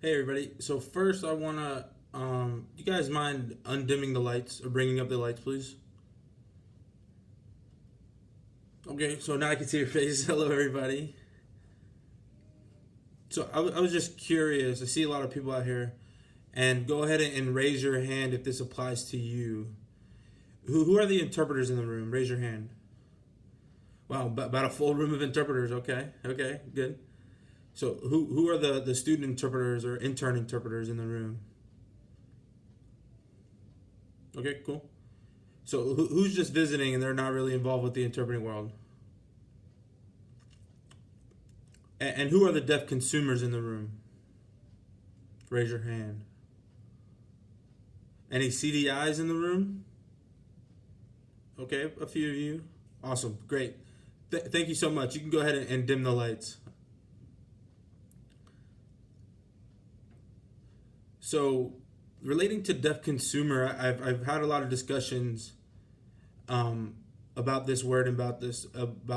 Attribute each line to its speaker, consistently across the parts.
Speaker 1: Hey everybody. So first I want to you guys mind undimming the lights or bringing up the lights, please? Okay, so now I can see your face. Hello everybody. So I was just curious. I see a lot of people out here, and go ahead and raise your hand if this applies to you. Who are the interpreters in the room? Raise your hand. Wow, about a full room of interpreters. Okay. Okay, good. So who are the student interpreters or intern interpreters in the room? Okay, cool. So who's just visiting and they're not really involved with the interpreting world? And who are the deaf consumers in the room? Raise your hand. Any CDIs in the room? Okay, a few of you. Awesome, great. Thank you so much. You can go ahead and dim the lights. So, relating to deaf consumer, I've had a lot of discussions um, about this word and about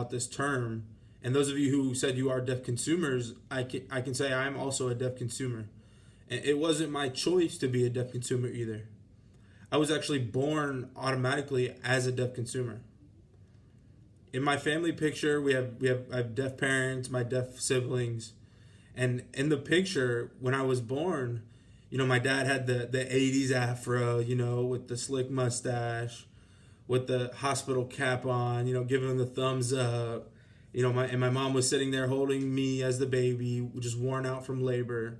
Speaker 1: this term. And those of you who said you are deaf consumers, I can say I am also a deaf consumer. And it wasn't my choice to be a deaf consumer either. I was actually born automatically as a deaf consumer. In my family picture, I have deaf parents, my deaf siblings, and in the picture when I was born, my dad had the '80s afro, with the slick mustache, with the hospital cap on, giving him the thumbs up. My mom was sitting there holding me as the baby, just worn out from labor.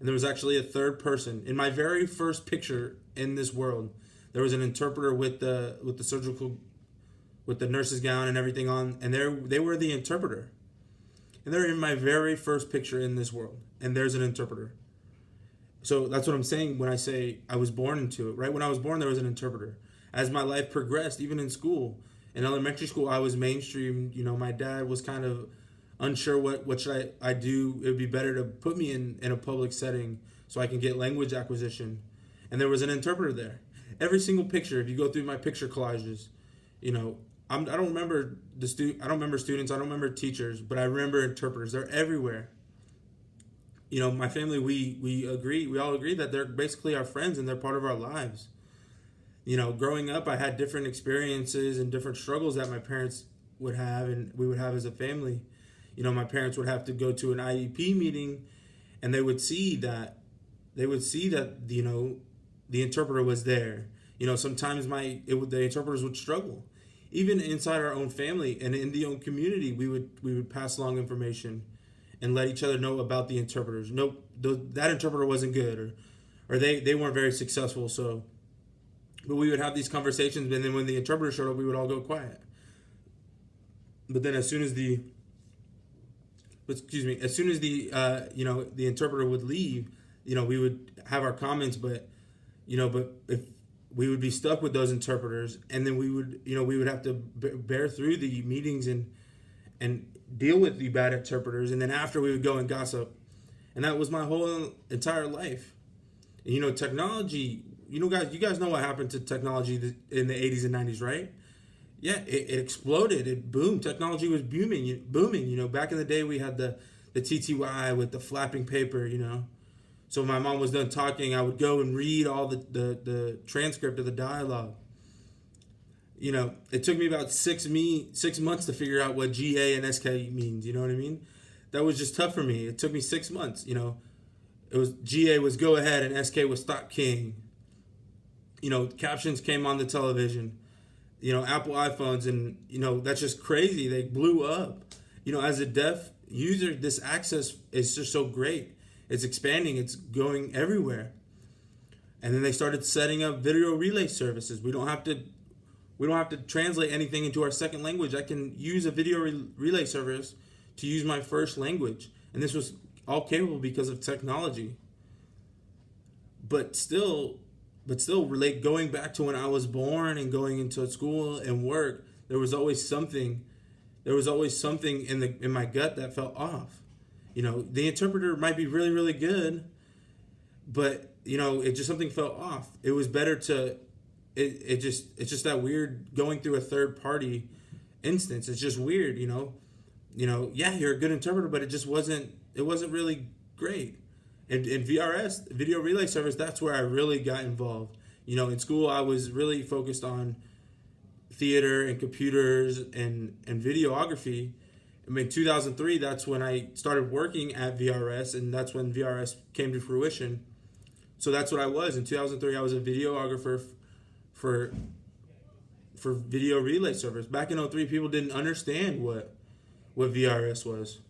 Speaker 1: And there was actually a third person in my very first picture in this world. There was an interpreter with the surgical with the nurse's gown and everything on, and they were the interpreter. And they're in my very first picture in this world, and there's an interpreter. So that's what I'm saying when I say I was born into it. Right when I was born, there was an interpreter. As my life progressed, even in school, in elementary school, I was mainstream. My dad was kind of unsure what should I do. It would be better to put me in a public setting so I can get language acquisition. And there was an interpreter there. Every single picture, if you go through my picture collages, you know, I don't remember I don't remember students. I don't remember teachers, but I remember interpreters. They're everywhere. My family, we agree. We all agree that they're basically our friends and they're part of our lives. Growing up, I had different experiences and different struggles that my parents would have and we would have as a family. My parents would have to go to an IEP meeting, and they would see that the interpreter was there. Sometimes the interpreters would struggle, even inside our own family and in the own community. We would pass along information and let each other know about the interpreters. Nope, that interpreter wasn't good, or they weren't very successful. So, but we would have these conversations, and then when the interpreter showed up, we would all go quiet. But then as soon as the interpreter would leave, we would have our comments, but if we would be stuck with those interpreters, and then we would have to bear through the meetings and deal with the bad interpreters, and then after we would go and gossip, and that was my whole entire life. And, technology. You guys know what happened to technology in the '80s and '90s, right? Yeah, it exploded. It boomed. Technology was booming. Back in the day, we had the TTY with the flapping paper. So when my mom was done talking, I would go and read all the transcript of the dialogue. It took me about 6 months to figure out what GA and SK means. You know what I mean? That was just tough for me. It took me 6 months. It was GA was go ahead and SK was stop king. Captions came on the television. Apple iPhones, and that's just crazy. They blew up. As a deaf user, this access is just so great. It's expanding. It's going everywhere. And then they started setting up video relay services. We don't have to translate anything into our second language. I can use a video relay service to use my first language, and this was all capable because of technology. But still, relate going back to when I was born and going into school and work, there was always something. There was always something in my gut that felt off. The interpreter might be really really good, but it just something felt off. It was better to it's just that weird going through a third party instance. It's just weird. Yeah, you're a good interpreter, but it wasn't really great. And VRS, video relay service, that's where I really got involved. In school, I was really focused on theater and computers and videography. I mean, 2003, that's when I started working at VRS, and that's when VRS came to fruition. So that's what I was. In 2003, I was a videographer for video relay service. Back in '03, people didn't understand what VRS was.